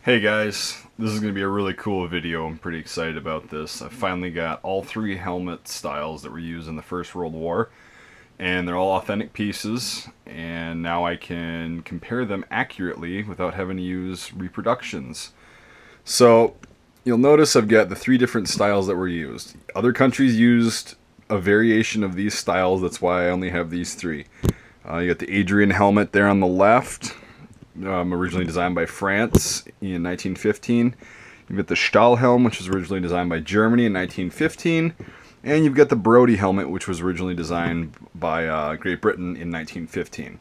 Hey guys, this is going to be a really cool video. I'm pretty excited about this. I finally got all three helmet styles that were used in the First World War, and they're all authentic pieces, and now I can compare them accurately without having to use reproductions. So you'll notice I've got the three different styles that were used. Other countries used a variation of these styles, that's why I only have these three. You got the Adrian Helmet there on the left. Originally designed by France in 1915. You've got the Stahlhelm, which was originally designed by Germany in 1915. And you've got the Brodie Helmet, which was originally designed by Great Britain in 1915.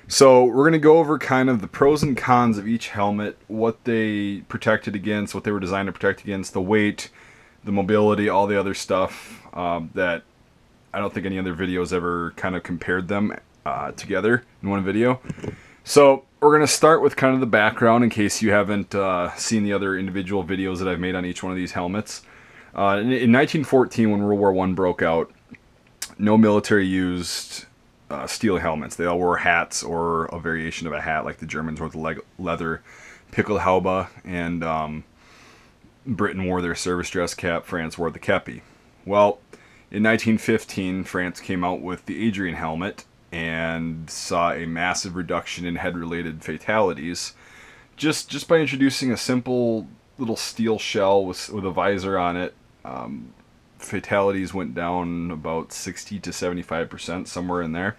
So we're going to go over kind of the pros and cons of each helmet, what they protected against, what they were designed to protect against, the weight, the mobility, all the other stuff that I don't think any other videos ever kind of compared them together in one video. So we're going to start with kind of the background in case you haven't seen the other individual videos that I've made on each one of these helmets. In 1914, when World War I broke out, no military used steel helmets. They all wore hats or a variation of a hat, like the Germans wore the leather Pickelhaube, and Britain wore their service dress cap, France wore the kepi. Well, in 1915, France came out with the Adrian Helmet, and saw a massive reduction in head-related fatalities just by introducing a simple little steel shell with a visor on it. Fatalities went down about 60 to 75%, somewhere in there,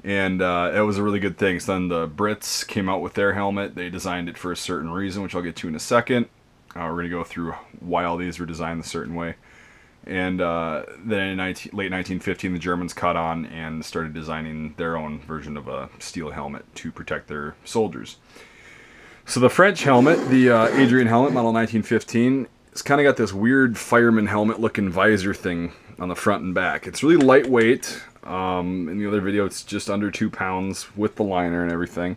and it was a really good thing. So then the Brits came out with their helmet. They designed it for a certain reason, which I'll get to in a second. We're going to go through why all these were designed a certain way. And then in late 1915, the Germans caught on and started designing their own version of a steel helmet to protect their soldiers. So the French helmet, the Adrian Helmet, model 1915, it's kind of got this weird fireman helmet looking visor thing on the front and back. It's really lightweight. In the other video, it's just under 2 pounds with the liner and everything.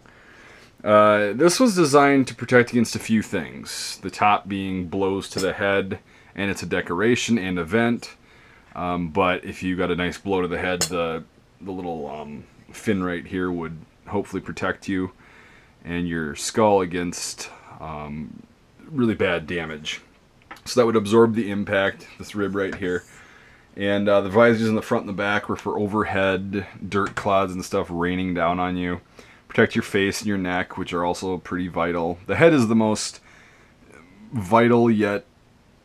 This was designed to protect against a few things. The top being blows to the head, and it's a decoration and event, but if you got a nice blow to the head, the little fin right here would hopefully protect you and your skull against really bad damage. So that would absorb the impact, this rib right here. And the visors in the front and the back were for overhead dirt clods and stuff raining down on you. Protect your face and your neck, which are also pretty vital. The head is the most vital yet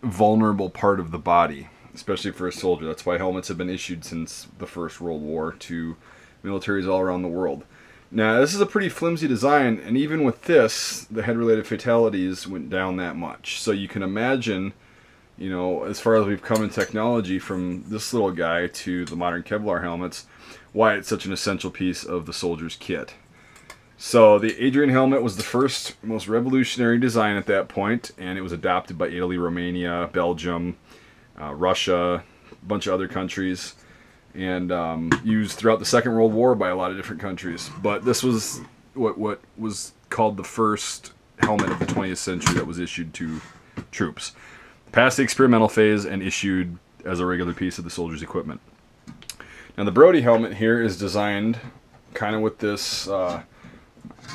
vulnerable part of the body, especially for a soldier. That's why helmets have been issued since the First World War to militaries all around the world. Now, this is a pretty flimsy design, and even with this, the head-related fatalities went down that much. So you can imagine, you know, as far as we've come in technology from this little guy to the modern Kevlar helmets, why it's such an essential piece of the soldier's kit. So the Adrian Helmet was the first, most revolutionary design at that point, and it was adopted by Italy, Romania, Belgium, Russia, a bunch of other countries, and used throughout the Second World War by a lot of different countries. But this was what was called the first helmet of the 20th century that was issued to troops. Passed the experimental phase and issued as a regular piece of the soldier's equipment. Now the Brodie Helmet here is designed kind of with this...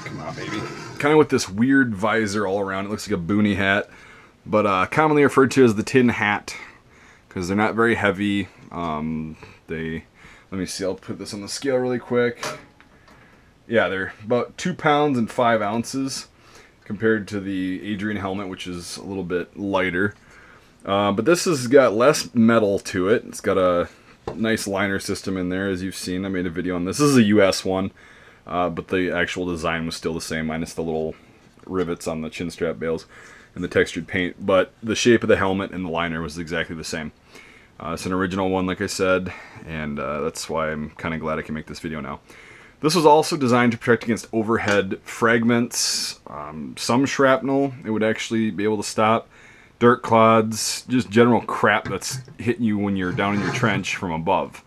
come on, baby. Kind of with this weird visor all around. It looks like a boonie hat, but commonly referred to as the tin hat because they're not very heavy. Let me see, I'll put this on the scale really quick. Yeah, they're about 2 pounds and 5 ounces compared to the Adrian Helmet, which is a little bit lighter. But this has got less metal to it. It's got a nice liner system in there, as you've seen. I made a video on this. This is a US one. But the actual design was still the same, minus the little rivets on the chin strap bales and the textured paint. But the shape of the helmet and the liner was exactly the same. It's an original one, like I said, and that's why I'm kind of glad I can make this video now. This was also designed to protect against overhead fragments, some shrapnel it would actually be able to stop, dirt clods, just general crap that's hitting you when you're down in your trench from above.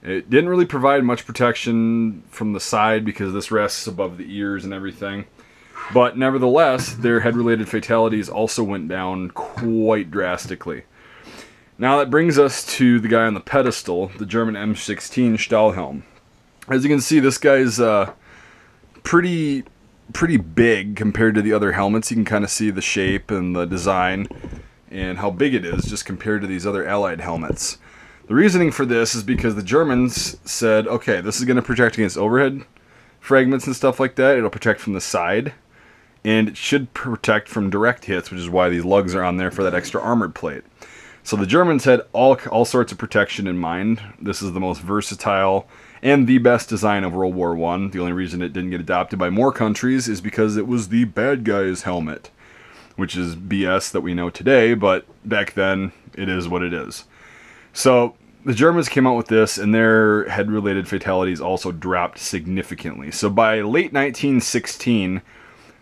It didn't really provide much protection from the side because this rests above the ears and everything. But nevertheless, their head-related fatalities also went down quite drastically. Now that brings us to the guy on the pedestal, the German M16 Stahlhelm. As you can see, this guy's pretty pretty big compared to the other helmets. You can kind of see the shape and the design and how big it is just compared to these other Allied helmets. The reasoning for this is because the Germans said, okay, this is going to protect against overhead fragments and stuff like that. It'll protect from the side, and it should protect from direct hits, which is why these lugs are on there for that extra armored plate. So the Germans had all sorts of protection in mind. This is the most versatile and the best design of World War I. The only reason it didn't get adopted by more countries is because it was the bad guy's helmet, which is BS that we know today, but back then it is what it is. So the Germans came out with this, and their head-related fatalities also dropped significantly. So by late 1916,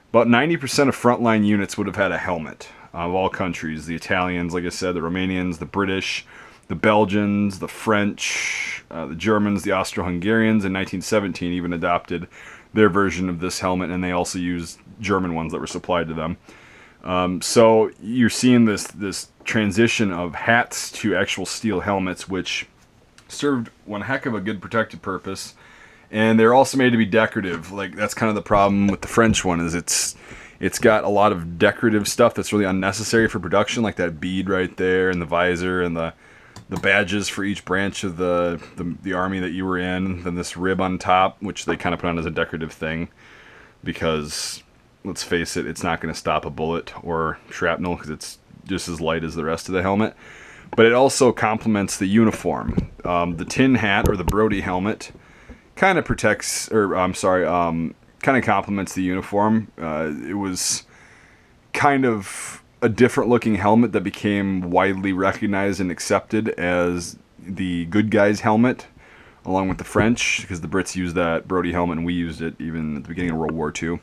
about 90% of frontline units would have had a helmet. Of all countries, the Italians, like I said, the Romanians, the British, the Belgians, the French, the Germans, the Austro-Hungarians in 1917 even adopted their version of this helmet, and they also used German ones that were supplied to them. So you're seeing this transition of hats to actual steel helmets, which served one heck of a good protective purpose, and they're also made to be decorative. Like, that's kind of the problem with the French one, is it's got a lot of decorative stuff that's really unnecessary for production, like that bead right there, and the visor, and the badges for each branch of the army that you were in. Then this rib on top, which they kind of put on as a decorative thing, because, let's face it, it's not going to stop a bullet or shrapnel, because it's just as light as the rest of the helmet. But it also complements the uniform. The tin hat, or the Brodie helmet, kind of protects, or I'm sorry, kind of complements the uniform. It was kind of a different looking helmet that became widely recognized and accepted as the good guy's helmet, along with the French, because the Brits used that Brodie helmet and we used it even at the beginning of World War II.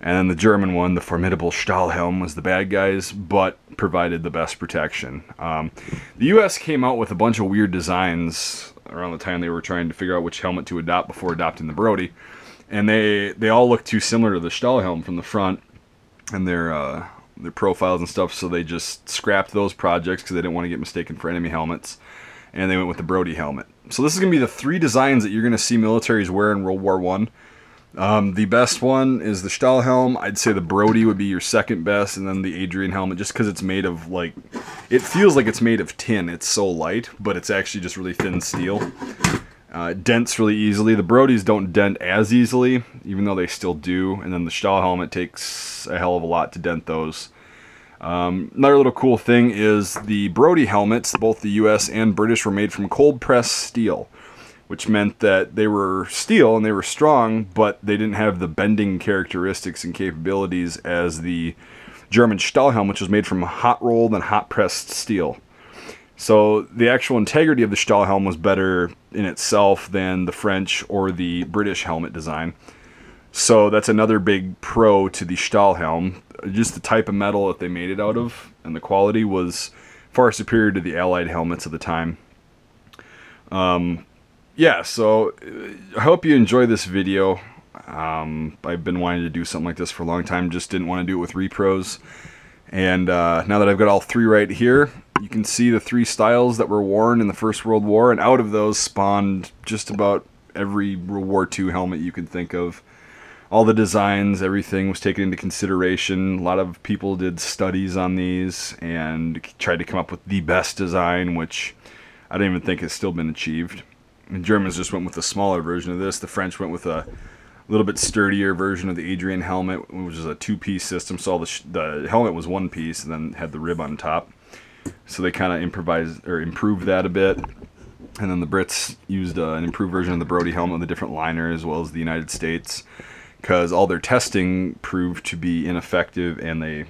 And then the German one, the formidable Stahlhelm, was the bad guys, but provided the best protection. The US came out with a bunch of weird designs around the time they were trying to figure out which helmet to adopt before adopting the Brodie. And they all look too similar to the Stahlhelm from the front and their profiles and stuff, so they just scrapped those projects because they didn't want to get mistaken for enemy helmets, and they went with the Brodie helmet. So this is going to be the three designs that you're going to see militaries wear in World War I. The best one is the Stahlhelm. I'd say the Brodie would be your second best, and then the Adrian Helmet, just because it's made of, like, it feels like it's made of tin. It's so light, but it's actually just really thin steel. It dents really easily. The Brodies don't dent as easily, even though they still do. And then the Stahlhelm, it takes a hell of a lot to dent those. Another little cool thing is the Brodie helmets, both the US and British, were made from cold-pressed steel, which meant that they were steel and they were strong, but they didn't have the bending characteristics and capabilities as the German Stahlhelm, which was made from hot-rolled and hot-pressed steel. So the actual integrity of the Stahlhelm was better in itself than the French or the British helmet design. So that's another big pro to the Stahlhelm. Just the type of metal that they made it out of and the quality was far superior to the Allied helmets of the time. Yeah, so I hope you enjoy this video. I've been wanting to do something like this for a long time, just didn't want to do it with repros. And now that I've got all three right here, you can see the three styles that were worn in the First World War, and out of those spawned just about every World War II helmet you can think of. All the designs, everything was taken into consideration. A lot of people did studies on these and tried to come up with the best design, which I don't even think has still been achieved. The Germans just went with a smaller version of this. The French went with a little bit sturdier version of the Adrian Helmet, which is a two-piece system. So all the helmet was one piece and then had the rib on top. So they kind of improvised or improved that a bit. And then the Brits used an improved version of the Brodie helmet with a different liner, as well as the United States, because all their testing proved to be ineffective and they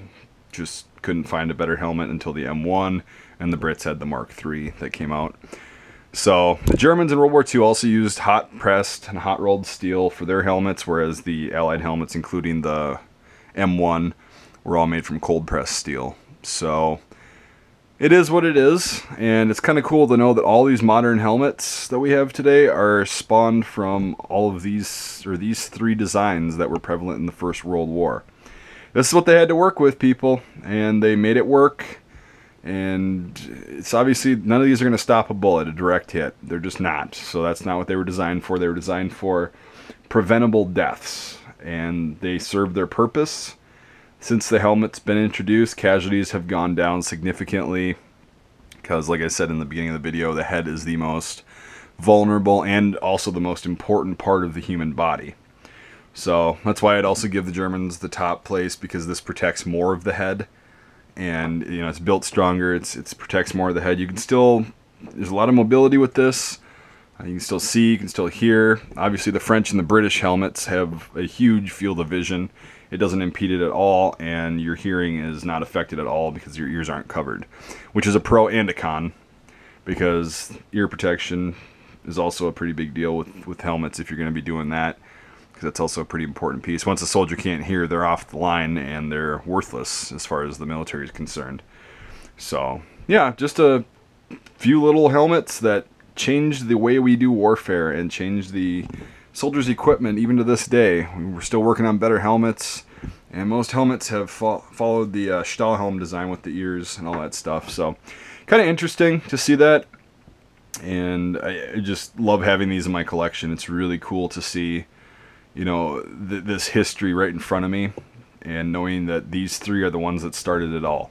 just couldn't find a better helmet until the M1, and the Brits had the Mark III that came out. So the Germans in World War II also used hot-pressed and hot-rolled steel for their helmets, whereas the Allied helmets, including the M1, were all made from cold-pressed steel. So it is what it is, and it's kind of cool to know that all these modern helmets that we have today are spawned from all of these, or these three designs that were prevalent in the First World War. This is what they had to work with, people, and they made it work. And it's obviously, none of these are going to stop a bullet, a direct hit. They're just not. So that's not what they were designed for. They were designed for preventable deaths. and they serve their purpose. Since the helmet's been introduced, casualties have gone down significantly because, like I said in the beginning of the video, the head is the most vulnerable and also the most important part of the human body. So that's why I'd also give the Germans the top place, because this protects more of the head, and you know, it's built stronger. It protects more of the head. You can still, there's a lot of mobility with this. You can still see, you can still hear. Obviously the French and the British helmets have a huge field of vision. It doesn't impede it at all, and your hearing is not affected at all because your ears aren't covered, which is a pro and a con, because ear protection is also a pretty big deal with helmets if you're going to be doing that, because that's also a pretty important piece. Once a soldier can't hear, they're off the line and they're worthless as far as the military is concerned. So yeah, just a few little helmets that changed the way we do warfare and changed the soldiers' equipment even to this day. We're still working on better helmets, and most helmets have followed the Stahlhelm design with the ears and all that stuff. So kind of interesting to see that, and I just love having these in my collection. It's really cool to see, you know, this history right in front of me, and knowing that these three are the ones that started it all.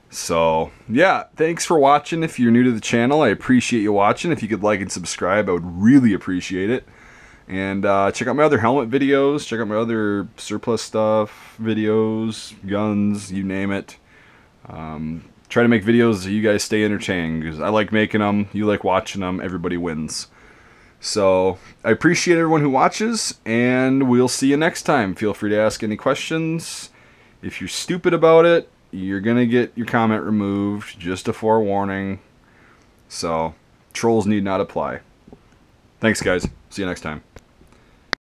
So yeah, thanks for watching. If you're new to the channel, I appreciate you watching. If you could like and subscribe, I would really appreciate it. And check out my other helmet videos, check out my other surplus stuff, videos, guns, you name it. Try to make videos so you guys stay entertained, because I like making them, you like watching them, everybody wins. So I appreciate everyone who watches, and we'll see you next time. Feel free to ask any questions. If you're stupid about it, you're going to get your comment removed, just a forewarning. So trolls need not apply. Thanks guys, see you next time.